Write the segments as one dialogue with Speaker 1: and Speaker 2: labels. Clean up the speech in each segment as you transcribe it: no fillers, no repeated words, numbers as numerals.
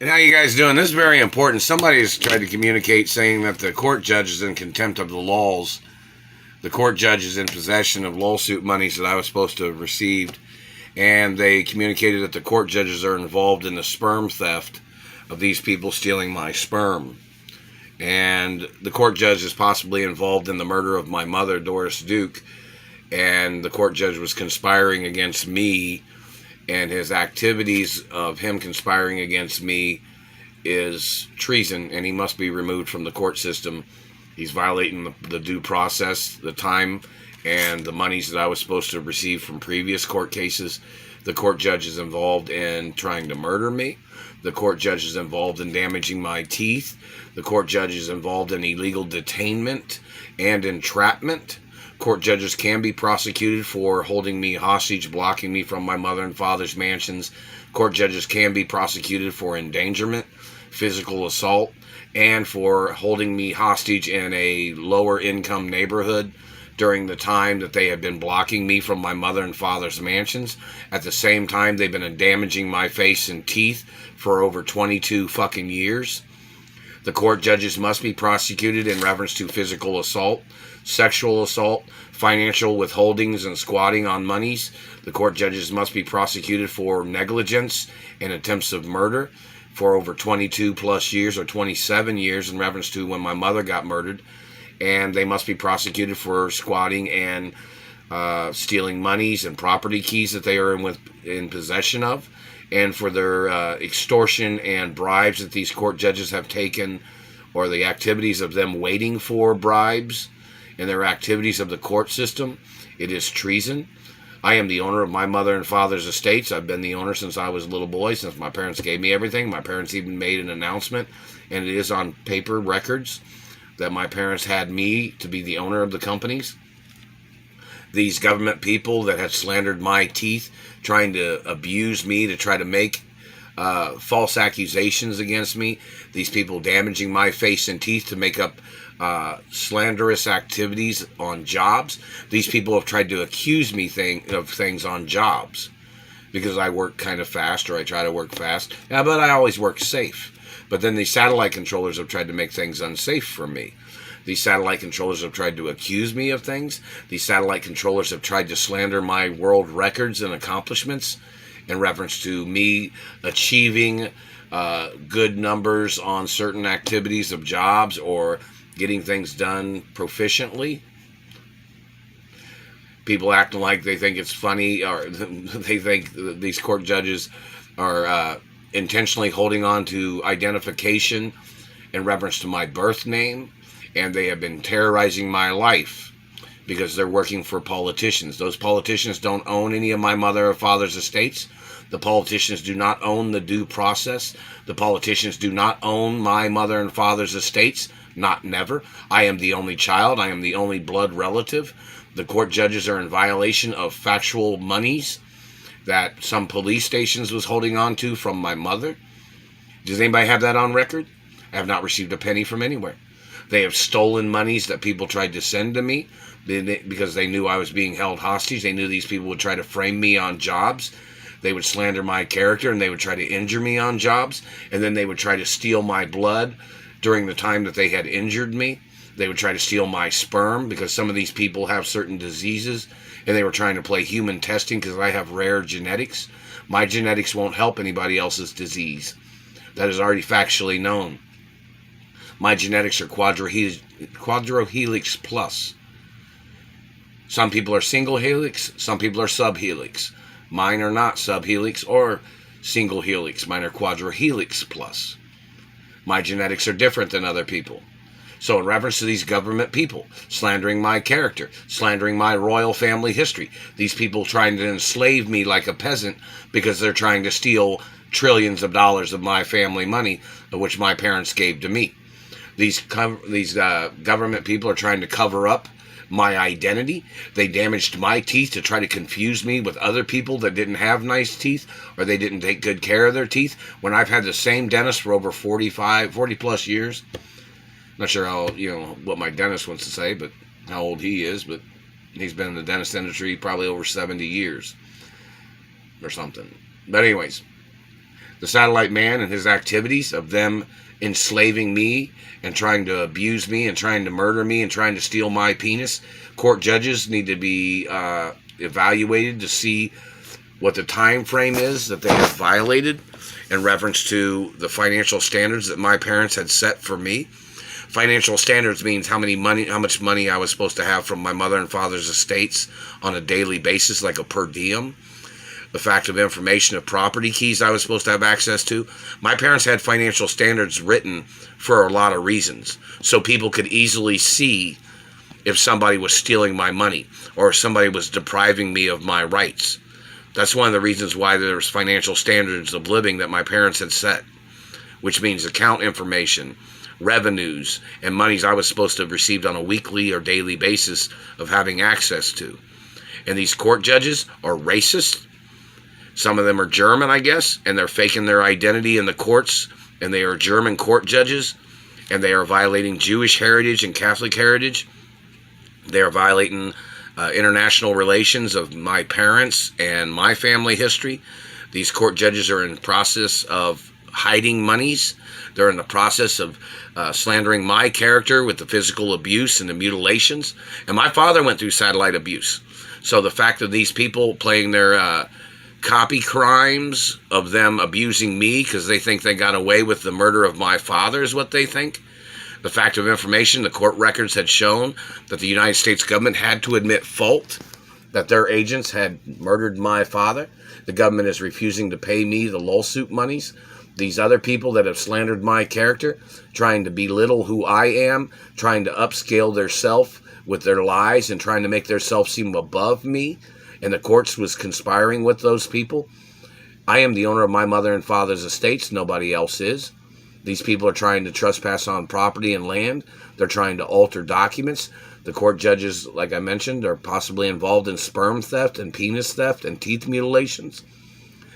Speaker 1: And how you guys doing? This is very important. Somebody has tried to communicate saying that the court judge is in contempt of the laws. The court judge is in possession of lawsuit monies that I was supposed to have received. And they communicated that the court judges are involved in the sperm theft of these people stealing my sperm. And the court judge is possibly involved in the murder of my mother, Doris Duke. And the court judge was conspiring against me, and his activities of him conspiring against me is treason, and he must be removed from the court system. He's violating the due process, the time, and the monies that I was supposed to receive from previous court cases. The court judge is involved in trying to murder me. The court judge is involved in damaging my teeth. The court judge is involved in illegal detainment and entrapment. Court judges can be prosecuted for holding me hostage, blocking me from my mother and father's mansions. Court judges can be prosecuted for endangerment, physical assault, and for holding me hostage in a lower income neighborhood during the time that they have been blocking me from my mother and father's mansions. At the same time, they've been damaging my face and teeth for over 22 fucking years. The court judges must be prosecuted in reference to physical assault, sexual assault, financial withholdings, and squatting on monies. The court judges must be prosecuted for negligence and attempts of murder for over 22 plus years or 27 years in reference to when my mother got murdered. And they must be prosecuted for squatting and stealing monies and property keys that they are in possession of, and for their extortion and bribes that these court judges have taken, or the activities of them waiting for bribes and their activities of the court system. It is treason. I am the owner of my mother and father's estates. I've been the owner since I was a little boy, since my parents gave me everything. My parents even made an announcement, and it is on paper records, that my parents had me to be the owner of the companies. These government people that have slandered my teeth, trying to abuse me, to try to make false accusations against me. These people damaging my face and teeth to make up slanderous activities on jobs. These people have tried to accuse me of things on jobs because I work kind of fast, or I try to work fast. Yeah, but I always work safe. But then these satellite controllers have tried to make things unsafe for me. These satellite controllers have tried to accuse me of things. These satellite controllers have tried to slander my world records and accomplishments in reference to me achieving good numbers on certain activities of jobs, or getting things done proficiently. People acting like they think it's funny, or they think these court judges are intentionally holding on to identification in reference to my birth name, and they have been terrorizing my life because they're working for politicians. Those politicians don't own any of my mother or father's estates. The politicians do not own the due process. The politicians do not own my mother and father's estates. Not never. I am the only child. I am the only blood relative. The court judges are in violation of factual monies that some police stations was holding on to from my mother. Does anybody have that on record? I have not received a penny from anywhere. They have stolen monies that people tried to send to me because they knew I was being held hostage. They knew these people would try to frame me on jobs. They would slander my character, and they would try to injure me on jobs, and then they would try to steal my blood during the time that they had injured me. They would try to steal my sperm because some of these people have certain diseases, and they were trying to play human testing because I have rare genetics. My genetics won't help anybody else's disease. That is already factually known. My genetics are quadrohelix plus. Some people are single helix, some people are subhelix. Mine are not subhelix or single helix. Mine are quadrohelix plus. My genetics are different than other people. So in reference to these government people slandering my character, slandering my royal family history, these people trying to enslave me like a peasant because they're trying to steal trillions of dollars of my family money, which my parents gave to me. These government people are trying to cover up my identity. They damaged my teeth to try to confuse me with other people that didn't have nice teeth, or they didn't take good care of their teeth, when I've had the same dentist for over 40 plus years. Not sure how, what my dentist wants to say, but how old he is, but he's been in the dentist industry probably over 70 years or something. But anyways, The satellite man and his activities of them enslaving me and trying to abuse me and trying to murder me and trying to steal my penis. Court judges need to be evaluated to see what the time frame is that they have violated in reference to the financial standards that my parents had set for me. Financial standards means how much money I was supposed to have from my mother and father's estates on a daily basis, like a per diem. The fact of information of property keys I was supposed to have access to. My parents had financial standards written for a lot of reasons, so people could easily see if somebody was stealing my money or if somebody was depriving me of my rights. That's one of the reasons why there's financial standards of living that my parents had set, which means account information, revenues, and monies I was supposed to have received on a weekly or daily basis of having access to. And these court judges are racist. Some of them are German, I guess, and they're faking their identity in the courts, and they are German court judges, and they are violating Jewish heritage and Catholic heritage. They are violating international relations of my parents and my family history. These court judges are in the process of hiding monies. They're in the process of slandering my character with the physical abuse and the mutilations. And my father went through satellite abuse. So the fact of these people playing their copy crimes of them abusing me because they think they got away with the murder of my father is what they think. The fact of information, the court records had shown that the United States government had to admit fault, that their agents had murdered my father. The government is refusing to pay me the lawsuit monies. These other people that have slandered my character, trying to belittle who I am, trying to upscale their self with their lies and trying to make their self seem above me, and the courts was conspiring with those people. I am the owner of my mother and father's estates. Nobody else is. These people are trying to trespass on property and land. They're trying to alter documents. The court judges, like I mentioned, are possibly involved in sperm theft and penis theft and teeth mutilations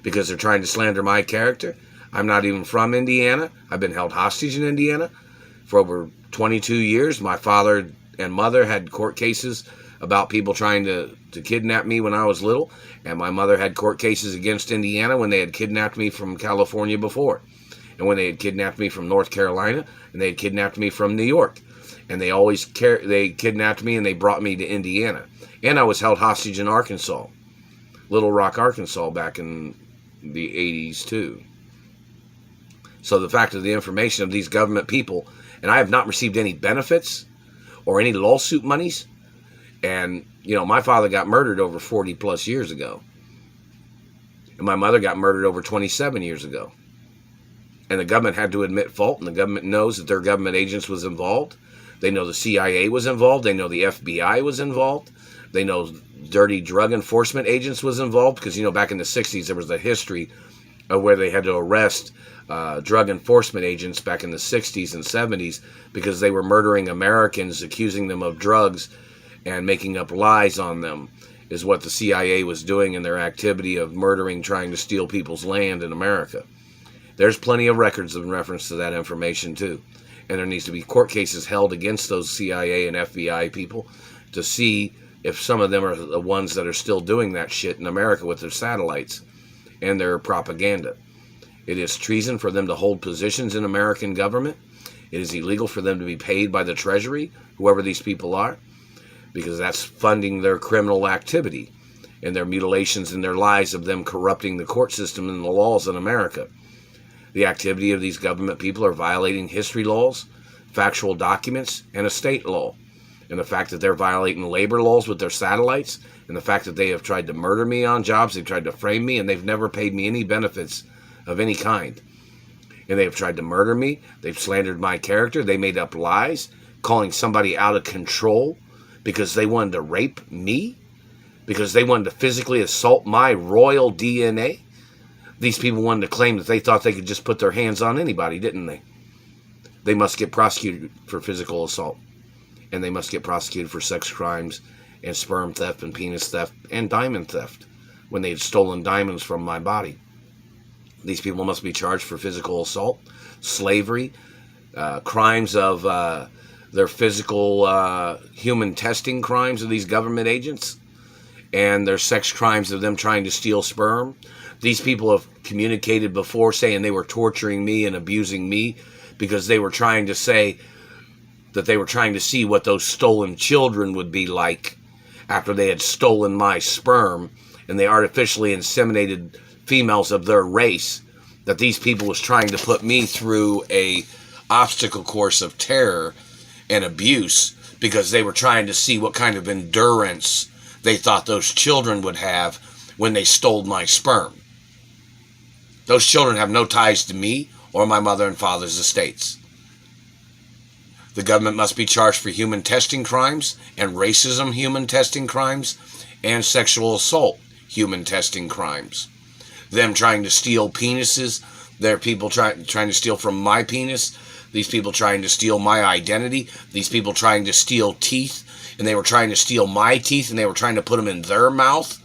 Speaker 1: because they're trying to slander my character. I'm not even from Indiana. I've been held hostage in Indiana for over 22 years. My father and mother had court cases about people trying to kidnap me when I was little, and my mother had court cases against Indiana when they had kidnapped me from California before, and when they had kidnapped me from North Carolina, and they had kidnapped me from New York, and they kidnapped me and they brought me to Indiana, and I was held hostage in Arkansas, Little Rock, Arkansas, back in the 80s too. So the fact of the information of these government people, and I have not received any benefits or any lawsuit monies. And, you know, my father got murdered over 40 plus years ago. And my mother got murdered over 27 years ago. And the government had to admit fault, and the government knows that their government agents was involved. They know the CIA was involved. They know the FBI was involved. They know dirty drug enforcement agents was involved because, you know, back in the 60s, there was a history of where they had to arrest drug enforcement agents back in the 60s and 70s because they were murdering Americans, accusing them of drugs and making up lies on them, is what the CIA was doing in their activity of murdering, trying to steal people's land in America. There's plenty of records in reference to that information too. And there needs to be court cases held against those CIA and FBI people to see if some of them are the ones that are still doing that shit in America with their satellites and their propaganda. It is treason for them to hold positions in American government. It is illegal for them to be paid by the Treasury, whoever these people are, because that's funding their criminal activity and their mutilations and their lies of them corrupting the court system and the laws in America. The activity of these government people are violating history laws, factual documents, and estate law. And the fact that they're violating labor laws with their satellites, and the fact that they have tried to murder me on jobs, they've tried to frame me, and they've never paid me any benefits of any kind. And they have tried to murder me. They've slandered my character. They made up lies, calling somebody out of control because they wanted to rape me, because they wanted to physically assault my royal DNA. These people wanted to claim that they thought they could just put their hands on anybody, didn't they? They must get prosecuted for physical assault. And they must get prosecuted for sex crimes and sperm theft and penis theft and diamond theft when they had stolen diamonds from my body. These people must be charged for physical assault, slavery, crimes of their physical human testing crimes of these government agents, and their sex crimes of them trying to steal sperm. These people have communicated before saying they were torturing me and abusing me because they were trying to say that they were trying to see what those stolen children would be like after they had stolen my sperm and they artificially inseminated females of their race, that these people was trying to put me through a obstacle course of terror and abuse because they were trying to see what kind of endurance they thought those children would have when they stole my sperm. Those children have no ties to me or my mother and father's estates. The government must be charged for human testing crimes and racism human testing crimes and sexual assault human testing crimes. Them trying to steal penises. There are people trying to steal from my penis. These people trying to steal my identity. These people trying to steal teeth. And they were trying to steal my teeth and they were trying to put them in their mouth.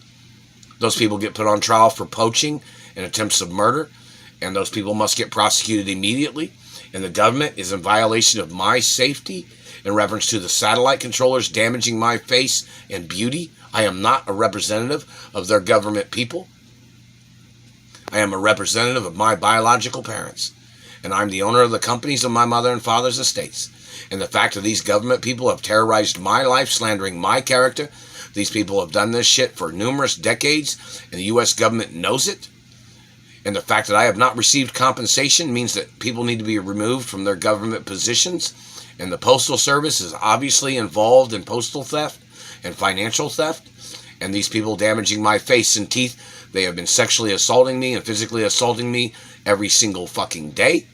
Speaker 1: Those people get put on trial for poaching and attempts of murder. And those people must get prosecuted immediately. And the government is in violation of my safety in reference to the satellite controllers damaging my face and beauty. I am not a representative of their government people. I am a representative of my biological parents. And I'm the owner of the companies of my mother and father's estates. And the fact that these government people have terrorized my life, slandering my character, these people have done this shit for numerous decades, and the U.S. government knows it. And the fact that I have not received compensation means that people need to be removed from their government positions. And the Postal Service is obviously involved in postal theft and financial theft. And these people damaging my face and teeth, they have been sexually assaulting me and physically assaulting me every single fucking day.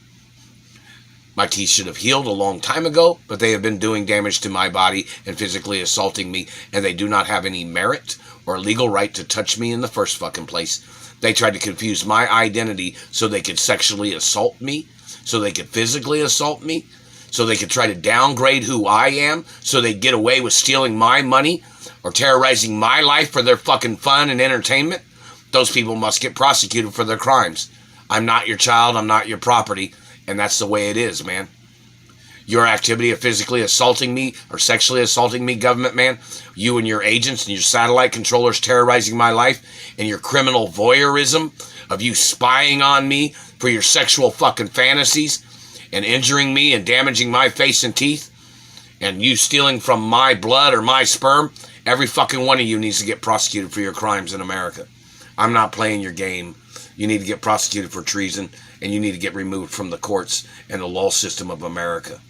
Speaker 1: My teeth should have healed a long time ago, but they have been doing damage to my body and physically assaulting me, and they do not have any merit or legal right to touch me in the first fucking place. They tried to confuse my identity so they could sexually assault me, so they could physically assault me, so they could try to downgrade who I am, so they'd get away with stealing my money or terrorizing my life for their fucking fun and entertainment. Those people must get prosecuted for their crimes. I'm not your child, I'm not your property, and that's the way it is, man. Your activity of physically assaulting me or sexually assaulting me, government man, you and your agents and your satellite controllers terrorizing my life, and your criminal voyeurism of you spying on me for your sexual fucking fantasies and injuring me and damaging my face and teeth, and you stealing from my blood or my sperm, every fucking one of you needs to get prosecuted for your crimes in America. I'm not playing your game. You need to get prosecuted for treason, and you need to get removed from the courts and the law system of America.